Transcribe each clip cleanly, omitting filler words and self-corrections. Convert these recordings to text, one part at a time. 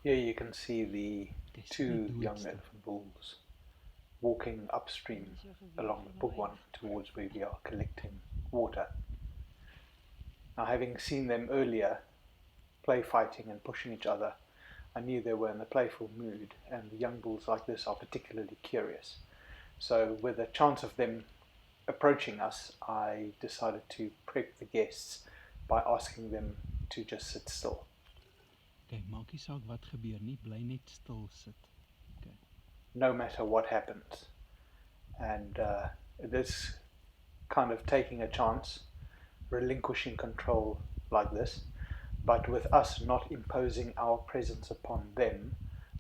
Here you can see the two young elephant bulls walking upstream along the Pugwan towards where we are collecting water. Now, having seen them earlier play fighting and pushing each other, I knew they were in a playful mood, and the young bulls like this are particularly curious. So with a chance of them approaching us, I decided to prep the guests by asking them to just sit still. Okay, maak nie saak wat gebeur nie, bly net stil sit. Okay. No matter what happens. And this kind of taking a chance, relinquishing control like this, but with us not imposing our presence upon them,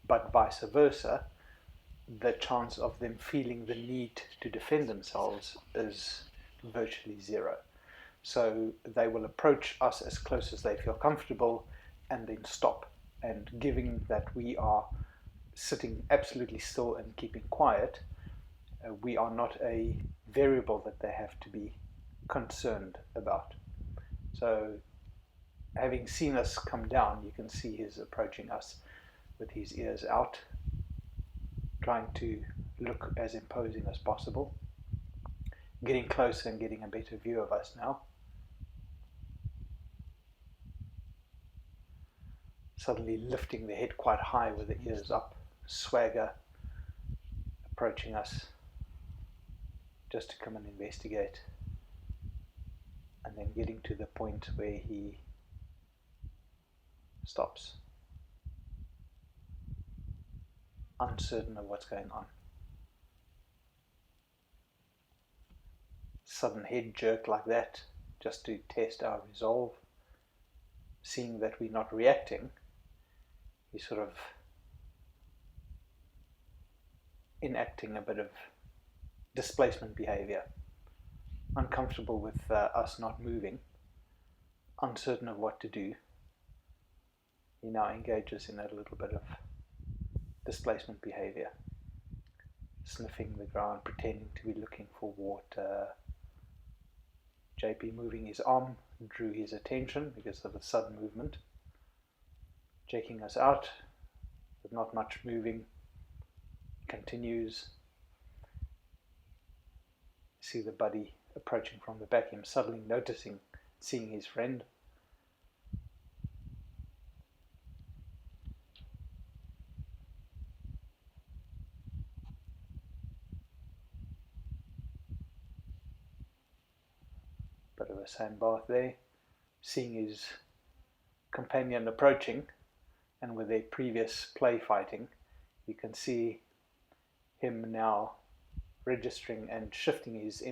but vice versa, the chance of them feeling the need to defend themselves is virtually zero. So they will approach us as close as they feel comfortable and then stop. And given that we are sitting absolutely still and keeping quiet, we are not a variable that they have to be concerned about. So having seen us come down, you can see he's approaching us with his ears out, trying to look as imposing as possible, getting closer and getting a better view of us now. Suddenly lifting the head quite high with the ears up, swagger, approaching us just to come and investigate, and then getting to the point where he stops, uncertain of what's going on. Sudden head jerk like that, just to test our resolve. Seeing that we're not reacting, he's sort of enacting a bit of displacement behavior, uncomfortable with us not moving, uncertain of what to do. He now engages in a little bit of displacement behavior, sniffing the ground, pretending to be looking for water. JP moving his arm drew his attention because of the sudden movement, checking us out, but not much moving. Continues. See the buddy approaching from the back, him suddenly noticing, seeing his friend. Bit of a sandbath there. Seeing his companion approaching, and with their previous play fighting, you can see him now registering and shifting his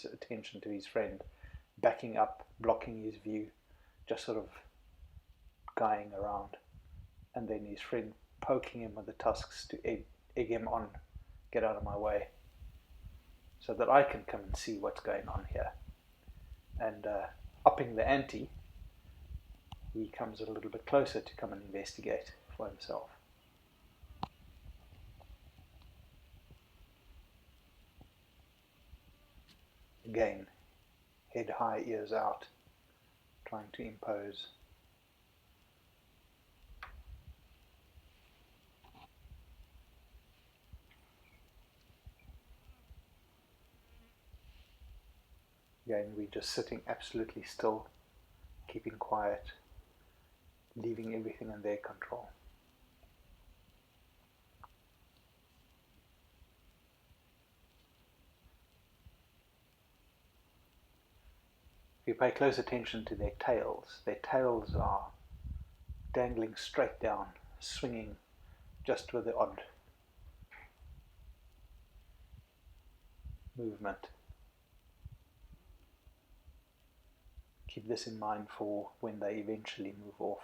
attention to his friend, backing up, blocking his view, just sort of guying around, and then his friend poking him with the tusks to egg him on, get out of my way, so that I can come and see what's going on here. And upping the ante, he comes a little bit closer to come and investigate for himself. Again, head high, ears out, trying to impose. Again, we're just sitting absolutely still, keeping quiet, leaving everything in their control. If you pay close attention to their tails are dangling straight down, swinging just with the odd movement. Keep this in mind for when they eventually move off.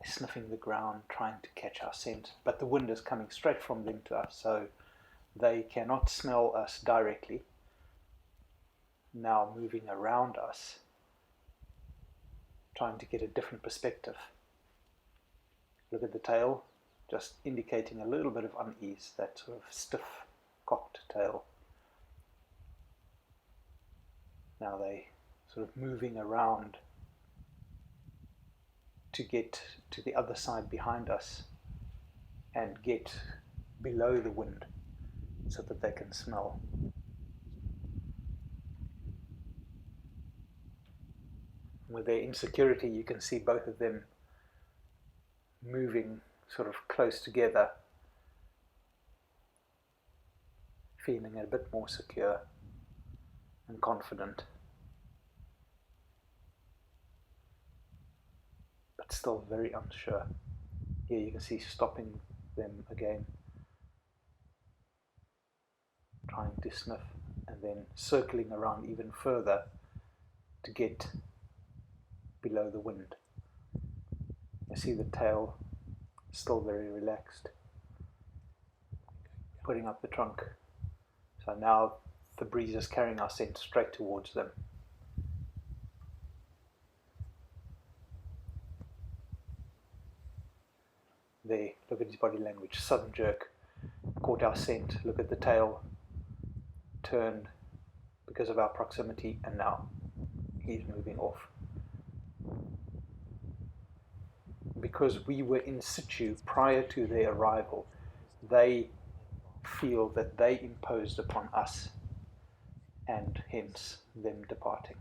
They're sniffing the ground, trying to catch our scent, but the wind is coming straight from them to us, so they cannot smell us directly. Now moving around us, trying to get a different perspective. Look at the tail, just indicating a little bit of unease, that sort of stiff, cocked tail. Now they sort of moving around to get to the other side behind us and get below the wind so that they can smell. With their insecurity, you can see both of them moving sort of close together, feeling a bit more secure and confident, but still very unsure. Here you can see stopping them again, trying to sniff, and then circling around even further to get below the wind. You see the tail still very relaxed, putting up the trunk. So now the breeze is carrying our scent straight towards them. There, look at his body language, sudden jerk, caught our scent, look at the tail, turned because of our proximity, and now he's moving off. Because we were in situ prior to their arrival, they feel that they imposed upon us, and hence them departing.